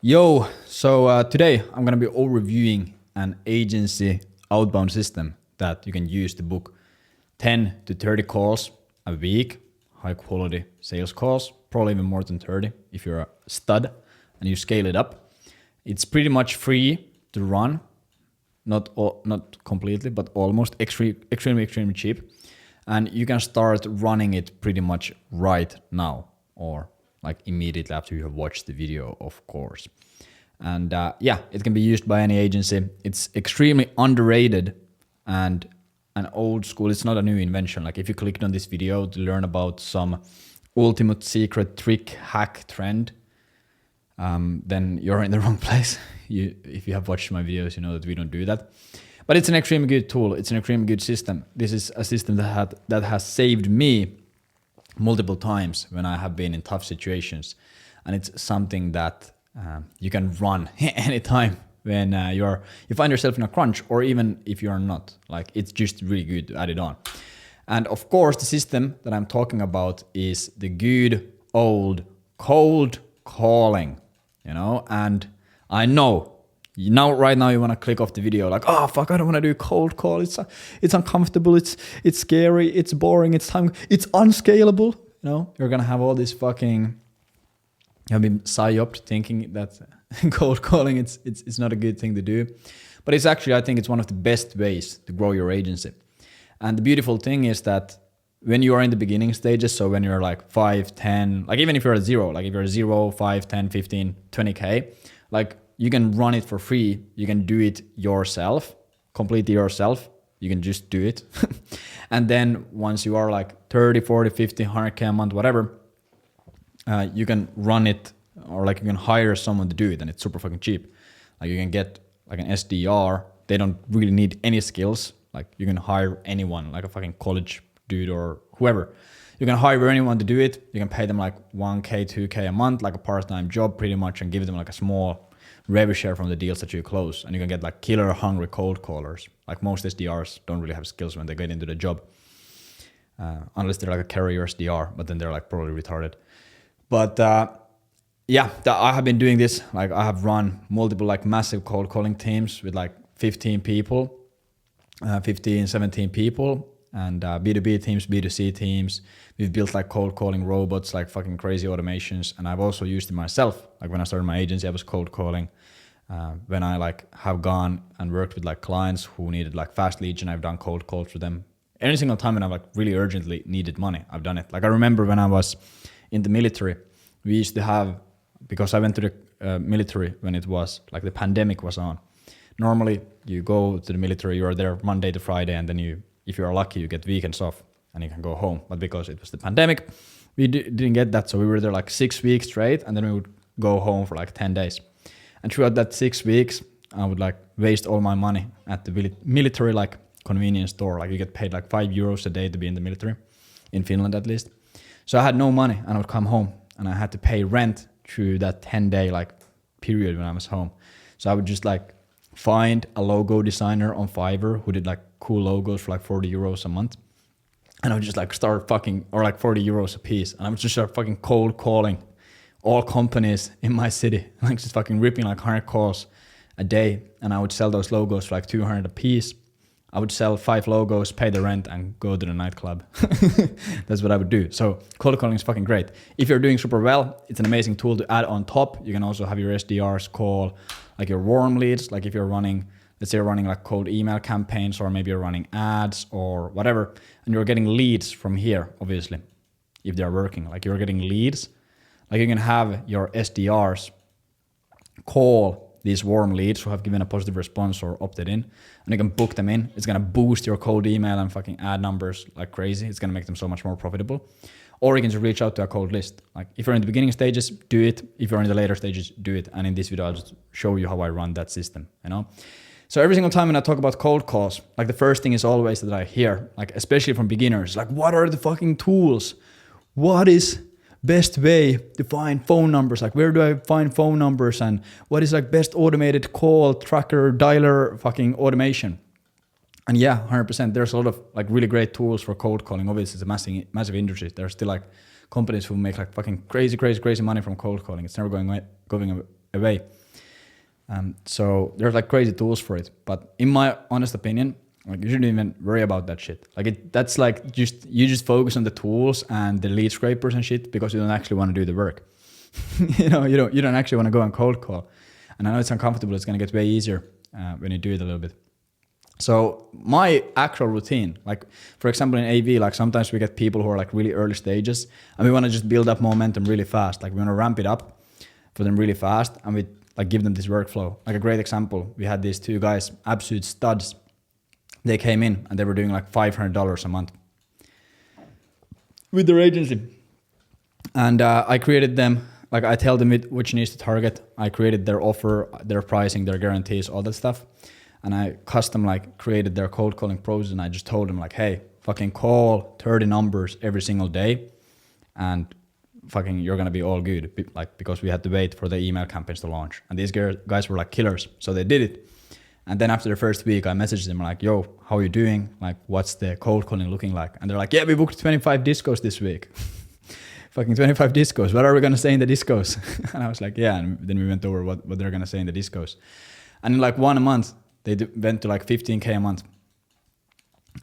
Yo, today I'm gonna be overviewing an agency outbound system that you can use to book 10 to 30 calls a week, high quality sales calls, probably even more than 30 if you're a stud and you scale it up. It's pretty much free to run, not completely, but almost extremely cheap. And you can start running it pretty much right now or like immediately after you have watched the video, of course. And it can be used by any agency. It's extremely underrated and an old school. It's not a new invention. Like if you clicked on this video to learn about some ultimate secret trick hack trend, then you're in the wrong place. If you have watched my videos, you know that we don't do that. But it's an extremely good tool. It's an extremely good system. This is a system that has saved me multiple times when I have been in tough situations, and it's something that you can run anytime when you find yourself in a crunch, or even if you are not. Like it's just really good to add it on. And of course, the system that I'm talking about is the good old cold calling, and I know right now you want to click off the video like, oh fuck, I don't want to do cold call. It's uncomfortable. It's scary. It's boring. It's unscalable. You're gonna have all this fucking. I've been psyoped thinking that cold calling it's not a good thing to do, but it's actually, I think it's one of the best ways to grow your agency. And the beautiful thing is that when you are in the beginning stages, so when you're like 5, 10, like even if you're at zero, like if you're 0, 5, 10, 15, 20K, like you can run it for free. You can do it yourself, completely yourself. You can just do it. And then once you are like 30, 40, 50, 100K a month, whatever, you can run it, or like you can hire someone to do it, and it's super fucking cheap. Like you can get like an SDR. They don't really need any skills. Like you can hire anyone, like a fucking college dude or whoever. You can hire anyone to do it. You can pay them like 1K, 2K a month, like a part-time job pretty much, and give them like a small revenue share from the deals that you close. And you can get like killer hungry cold callers. Like most SDRs don't really have skills when they get into the job. Unless they're like a carrier SDR, but then they're like probably retarded. But I have been doing this. Like I have run multiple like massive cold calling teams with like 15 people, 15, 17 people, and B2B teams, B2C teams. We've built like cold calling robots, like fucking crazy automations. And I've also used it myself. Like when I started my agency, I was cold calling. When I like have gone and worked with like clients who needed like fast leads, and I've done cold calls for them. Every single time when I've like really urgently needed money, I've done it. Like I remember when I was in the military, we used to have, because I went to the military when it was like the pandemic was on. Normally you go to the military, you're there Monday to Friday, and then if you're lucky, you get weekends off and you can go home. But because it was the pandemic, we didn't get that. So we were there like 6 weeks straight, and then we would go home for like 10 days. And throughout that 6 weeks, I would like waste all my money at the military like convenience store. Like you get paid like €5 a day to be in the military, in Finland at least. So I had no money, and I would come home and I had to pay rent through that 10-day like period when I was home. So I would just like find a logo designer on Fiverr who did like cool logos for like €40 a month. And I would just like start fucking, or like €40 a piece. And I would just start fucking cold calling all companies in my city, like just fucking ripping like 100 calls a day. And I would sell those logos for like 200 a piece. I would sell 5 logos, pay the rent, and go to the nightclub. That's what I would do. So cold calling is fucking great. If you're doing super well, it's an amazing tool to add on top. You can also have your SDRs call like your warm leads. Like if you're running, let's say you're running like cold email campaigns, or maybe you're running ads or whatever, and you're getting leads from here, obviously, if they're working. Like you're getting leads. Like you can have your SDRs call these warm leads who have given a positive response or opted in, and you can book them in. It's gonna boost your cold email and fucking ad numbers like crazy. It's gonna make them so much more profitable. Or you can just reach out to a cold list. Like if you're in the beginning stages, do it. If you're in the later stages, do it. And in this video, I'll just show you how I run that system, So every single time when I talk about cold calls, like the first thing is always that I hear, like especially from beginners, like what are the fucking tools? What is best way to find phone numbers? Like where do I find phone numbers, and what is like best automated call tracker dialer fucking automation? And yeah, 100%. There's a lot of like really great tools for cold calling. Obviously, it's a massive industry. There's still like companies who make like fucking crazy money from cold calling. It's never going away. So there's like crazy tools for it. But in my honest opinion, like you shouldn't even worry about that shit. Like that's like you just focus on the tools and the lead scrapers and shit because you don't actually want to do the work. You don't actually want to go and cold call. And I know it's uncomfortable. It's gonna get way easier when you do it a little bit. So my actual routine, like for example in AV, like sometimes we get people who are like really early stages and we want to just build up momentum really fast. Like we want to ramp it up for them really fast and we like give them this workflow. Like a great example, we had these two guys, absolute studs. They came in and they were doing like $500 a month with their agency. And I created them, like I tell them which needs to target. I created their offer, their pricing, their guarantees, all that stuff. And I custom like created their cold calling process and I just told them like, hey, fucking call 30 numbers every single day and fucking you're gonna be all good. Like because we had to wait for the email campaigns to launch. And these guys were like killers. So they did it. And then after the first week, I messaged them like, yo, how are you doing? Like, what's the cold calling looking like? And they're like, yeah, we booked 25 discos this week. Fucking 25 discos. What are we going to say in the discos? And I was like, yeah. And then we went over what they're going to say in the discos. And in like 1 month, they went to like 15K a month.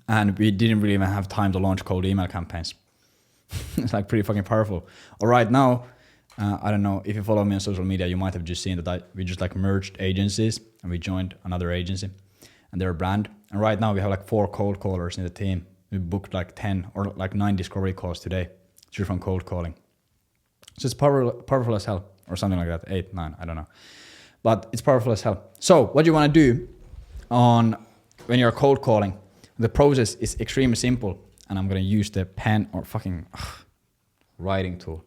And we didn't really even have time to launch cold email campaigns. It's like pretty fucking powerful. All right, now, I don't know, if you follow me on social media, you might have just seen that we just like merged agencies and we joined another agency and they're a brand. And right now we have like 4 cold callers in the team. We booked like 10 or like 9 discovery calls today just from cold calling. So it's powerful as hell or something like that, 8, 9, I don't know. But it's powerful as hell. So what you want to do when you're cold calling, the process is extremely simple. And I'm going to use the pen or fucking writing tool.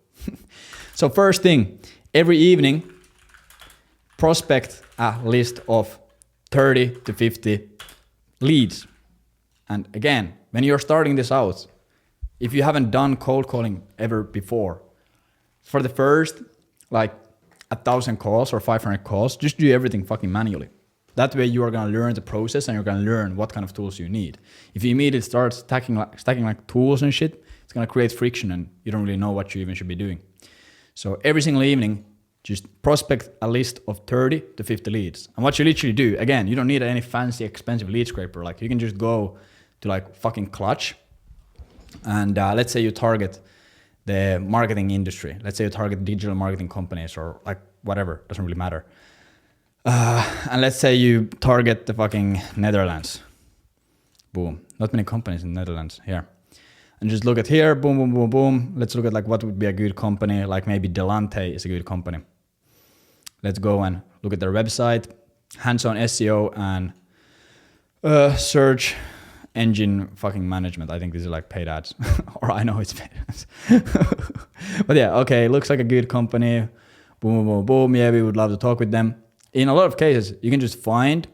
So first thing, every evening, prospect a list of 30 to 50 leads. And again, when you're starting this out, if you haven't done cold calling ever before, for the first like 1,000 calls or 500 calls, just do everything fucking manually. That way you are going to learn the process and you're going to learn what kind of tools you need. If you immediately start stacking like tools and shit, it's going to create friction and you don't really know what you even should be doing. So every single evening, just prospect a list of 30 to 50 leads. And what you literally do, again, you don't need any fancy expensive lead scraper. Like you can just go to like fucking Clutch and let's say you target the marketing industry. Let's say you target digital marketing companies or like whatever, doesn't really matter. And let's say you target the fucking Netherlands. Boom. Not many companies in the Netherlands here. And just look at here, boom, boom, boom, boom. Let's look at like what would be a good company. Like maybe Delante is a good company. Let's go and look at their website, hands-on SEO and search engine fucking management. I think these are like paid ads. Or I know it's paid ads. But yeah, okay, looks like a good company. Boom, boom, boom, boom. Yeah, we would love to talk with them. In a lot of cases, you can just find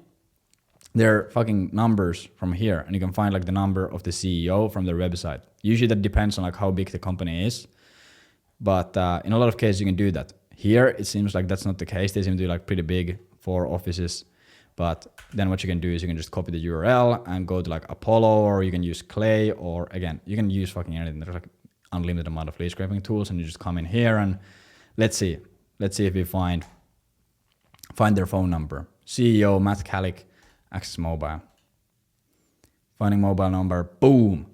their fucking numbers from here and you can find like the number of the CEO from their website. Usually that depends on like how big the company is. But in a lot of cases you can do that. Here it seems like that's not the case. They seem to be like pretty big 4 offices. But then what you can do is you can just copy the URL and go to like Apollo or you can use Clay or again, you can use fucking anything. There's like unlimited amount of lead scraping tools and you just come in here and let's see if we find their phone number. CEO Matt Calick, Access Mobile. Finding mobile number, boom.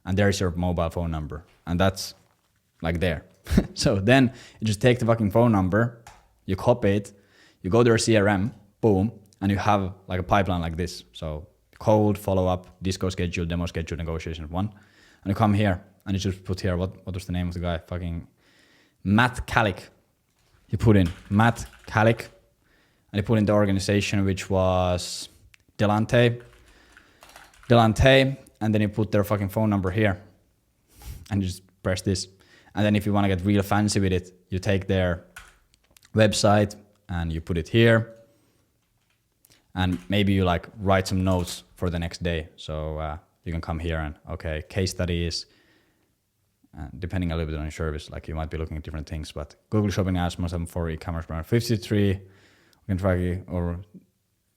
And there's your mobile phone number. And that's like there. So then you just take the fucking phone number, you copy it, you go to your CRM, boom, and you have like a pipeline like this. So cold, follow-up, disco schedule, demo schedule, negotiation 1. And you come here and you just put here, what was the name of the guy? Fucking Matt Calick. You put in Matt Calick. And you put in the organization, which was Delante, and then you put their fucking phone number here, and you just press this. And then if you want to get real fancy with it, you take their website and you put it here, and maybe you like write some notes for the next day. So you can come here and okay, case studies. Depending a little bit on your service, like you might be looking at different things, but Google Shopping ads must have 4 e-commerce brand 53. You can track it or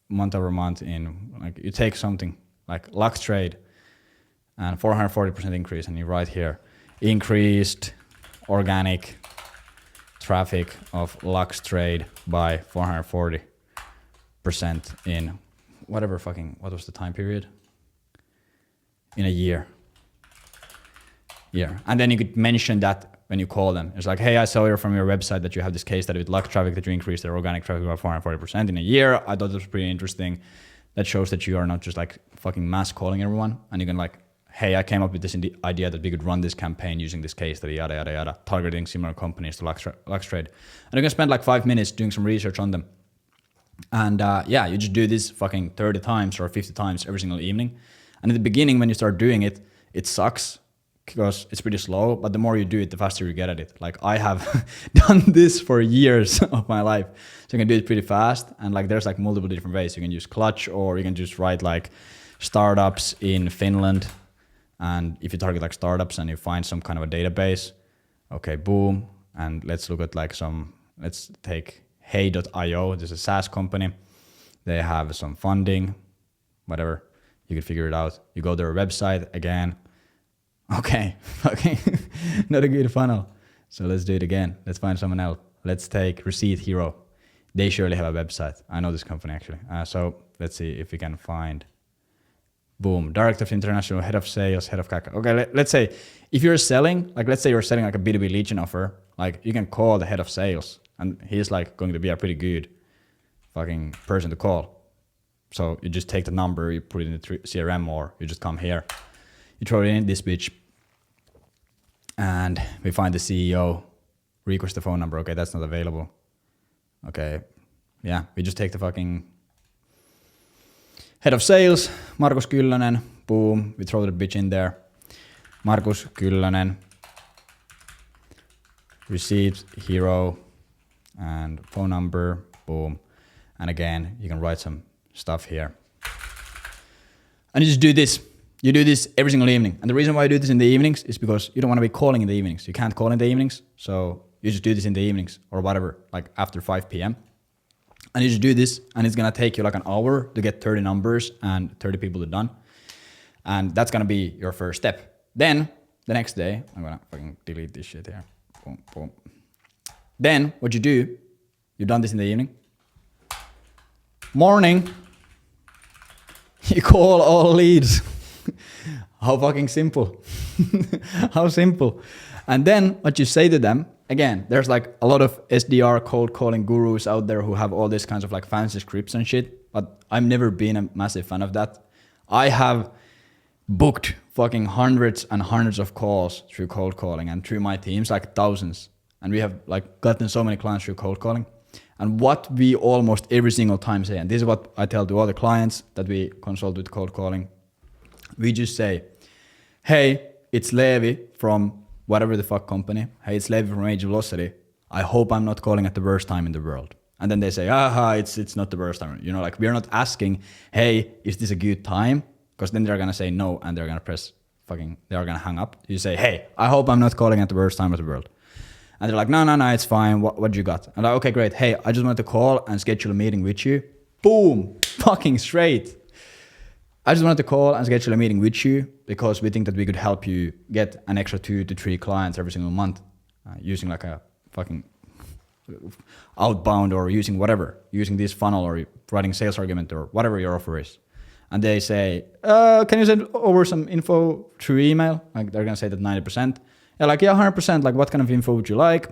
month over month in like you take something like Lux Trade and 440% increase and you write here increased organic traffic of Lux trade by 440% in whatever what was the time period? In a year. Yeah. And then you could mention that when you call them. It's like, hey, I saw here from your website that you have this case study with Lux traffic that you increased their organic traffic by 440% in a year. I thought it was pretty interesting. That shows that you are not just like fucking mass calling everyone. And you can like, hey, I came up with this idea that we could run this campaign using this case study, yada, yada, yada, targeting similar companies to Lux trade. And you can spend like 5 minutes doing some research on them. And yeah, you just do this fucking 30 times or 50 times every single evening. And at the beginning, when you start doing it, it sucks because it's pretty slow, but the more you do it, the faster you get at it. Like I have done this for years of my life. So you can do it pretty fast. And like there's like multiple different ways. You can use Clutch, or you can just write like startups in Finland. And if you target like startups and you find some kind of a database, okay, boom. And let's look at like let's take hey.io. This is a SaaS company. They have some funding, whatever. You can figure it out. You go to their website again. Okay, okay, not a good funnel. So let's do it again. Let's find someone else. Let's take Receipt Hero. They surely have a website. I know this company actually. So let's see if we can find, boom, Director of International, Head of Sales, Head of CAC. Okay, let's say if you're selling, like let's say you're selling like a B2B lead gen offer, like you can call the Head of Sales and he's like going to be a pretty good fucking person to call. So you just take the number, you put it in the CRM, or you just come here. You throw it in this bitch, and we find the CEO, request the phone number. Okay, that's not available. Okay, yeah, we just take the fucking Head of Sales, Markus Kyllönen, boom, we throw the bitch in there. Markus Kyllönen, Receipt Hero, and phone number, boom. And again, you can write some stuff here. And you just do this. You do this every single evening. And the reason why you do this in the evenings is because you don't want to be calling in the evenings. You can't call in the evenings. So you just do this in the evenings or whatever, like after 5 p.m. And you just do this, and it's going to take you like an hour to get 30 numbers and 30 people to done. And that's going to be your first step. Then the next day, I'm going to fucking delete this shit here. Boom, boom. Then what you do, you've done this in the evening. Morning, you call all leads. How fucking simple. How simple. And then what you say to them, again, there's like a lot of SDR cold calling gurus out there who have all these kinds of like fancy scripts and shit, but I've never been a massive fan of that. I have booked fucking hundreds and hundreds of calls through cold calling and through my teams, like thousands. And we have like gotten so many clients through cold calling. And what we almost every single time say, and this is what I tell to all the clients that we consult with cold calling, we just say, hey, it's Leevi from whatever the fuck company. Hey, it's Leevi from Age Velocity. I hope I'm not calling at the worst time in the world. And then they say, it's not the worst time. You know, like we're not asking, hey, is this a good time? Because then they're going to say no, and they're going to they're going to hang up. You say, hey, I hope I'm not calling at the worst time of the world. And they're like, no, it's fine. What you got? And I'm like, okay, great. Hey, I just wanted to call and schedule a meeting with you. Boom, fucking straight. I just wanted to call and schedule a meeting with you because we think that we could help you get an extra 2 to 3 clients every single month using like a fucking outbound or using whatever, using this funnel or writing sales argument or whatever your offer is. And they say, can you send over some info through email? Like they're going to say that 90%. Yeah, like, yeah, 100%. Like what kind of info would you like?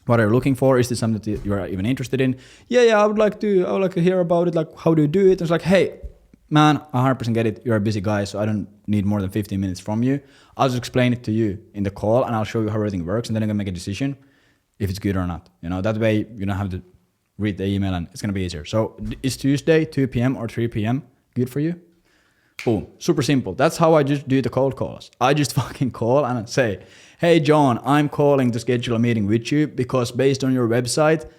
What are you looking for? Is this something that you are even interested in? Yeah, I would like to hear about it. Like, how do you do it? And it's like, hey, man, 100% get it. You're a busy guy, so I don't need more than 15 minutes from you. I'll just explain it to you in the call, and I'll show you how everything works, and then I'm gonna make a decision if it's good or not. You know, that way you don't have to read the email, and it's gonna be easier. So is Tuesday 2 p.m. or 3 p.m. good for you? Boom, super simple. That's how I just do the cold calls. I just fucking call and I say, hey John, I'm calling to schedule a meeting with you because based on your website,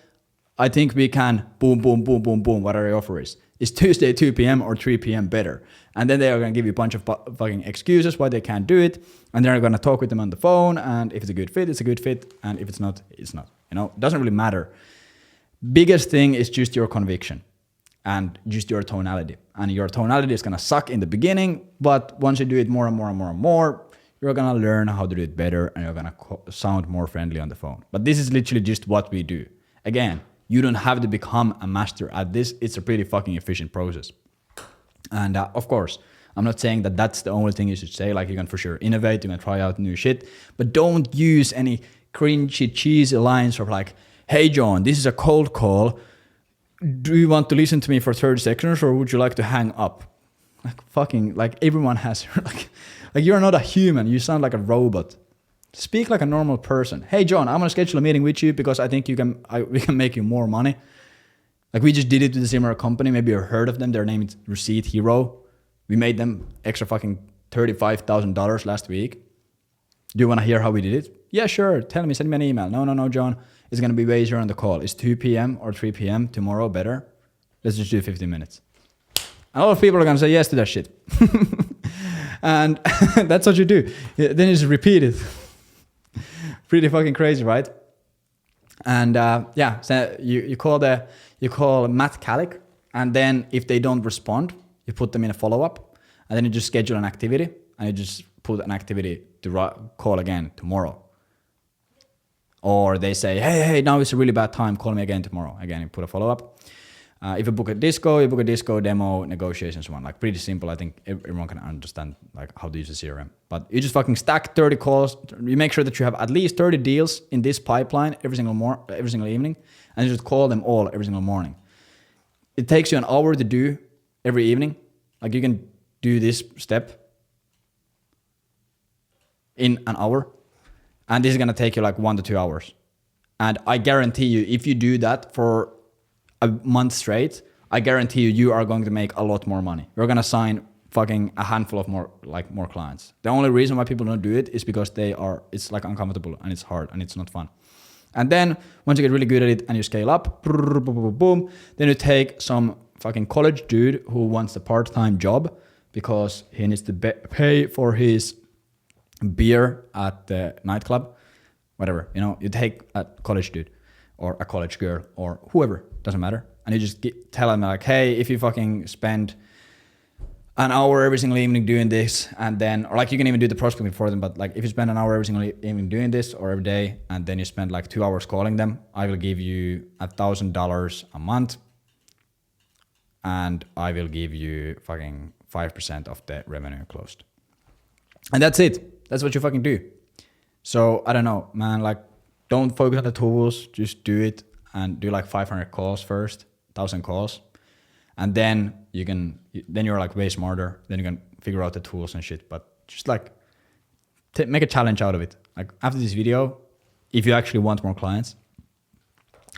I think we can boom, whatever your offer is. Is Tuesday 2 p.m. or 3 p.m. better? And then they are going to give you a bunch of fucking excuses why they can't do it. And they're going to talk with them on the phone. And if it's a good fit, it's a good fit. And if it's not, it's not. You know, it doesn't really matter. Biggest thing is just your conviction and just your tonality. And your tonality is going to suck in the beginning. But once you do it more and more, you're gonna learn how to do it better and you're gonna sound more friendly on the phone. But this is literally just what we do. Again, you don't have to become a master at this. It's a pretty fucking efficient process. And of course, I'm not saying that that's the only thing you should say. Like, you can for sure innovate, you can try out new shit, but don't use any cringy, cheesy lines of like, hey John, this is a cold call. Do you want to listen to me for 30 seconds or would you like to hang up? Like fucking, like everyone has, like you're not a human. You sound like a robot. Speak like a normal person. Hey John, I'm gonna schedule a meeting with you because I think we can make you more money. Like we just did it with a similar company. Maybe you've heard of them. Their name is Receipt Hero. We made them extra fucking $35,000 last week. Do you want to hear how we did it? Yeah, sure. Tell me, send me an email. No, John. It's going to be way easier on the call. Is 2 p.m. or 3 p.m. tomorrow better? Let's just do 15 minutes. And a lot of people are going to say yes to that shit. And that's what you do. Then you just repeat it. Pretty fucking crazy, right? And yeah, so you call Matt Calic, and then if they don't respond, you put them in a follow-up, and then you just schedule an activity, and you just put an activity to call again tomorrow. Or they say, hey, now it's a really bad time, call me again tomorrow. Again, you put a follow-up. If you book a disco demo, negotiations one. Like pretty simple. I think everyone can understand like how to use a CRM. But you just fucking stack 30 calls. You make sure that you have at least 30 deals in this pipeline every single evening, and you just call them all every single morning. It takes you an hour to do every evening. Like you can do this step in an hour, and this is gonna take you like 1 to 2 hours. And I guarantee you, if you do that for a month straight, I guarantee you are going to make a lot more money. You're gonna sign fucking a handful of more clients. The only reason why people don't do it is because it's like uncomfortable and it's hard and it's not fun. And then once you get really good at it and you scale up, boom, then you take some fucking college dude who wants a part-time job because he needs to pay for his beer at the nightclub, whatever, you take a college dude or a college girl or whoever, doesn't matter. And you just tell them like, hey, if you fucking spend an hour every single evening doing this, and then, or like you can even do the prospecting for them, but like if you spend an hour every single evening doing this or every day, and then you spend like 2 hours calling them, I will give you $1,000 a month, and I will give you fucking 5% of the revenue closed. And that's it. That's what you fucking do. So I don't know, man, like don't focus on the tools, just do it and do like 500 calls first, 1,000 calls. And then you're like way smarter. Then you can figure out the tools and shit. But just like make a challenge out of it. Like after this video, if you actually want more clients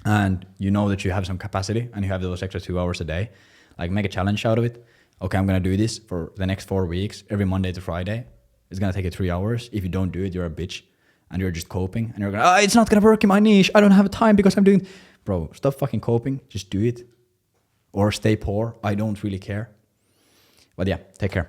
and you know that you have some capacity and you have those extra 2 hours a day, like make a challenge out of it. Okay, I'm going to do this for the next 4 weeks, every Monday to Friday. It's going to take you 3 hours. If you don't do it, you're a bitch and you're just coping and you're going, it's not going to work in my niche. I don't have time because I'm doing, bro, stop fucking coping. Just do it. Or stay poor. I don't really care. But yeah, take care.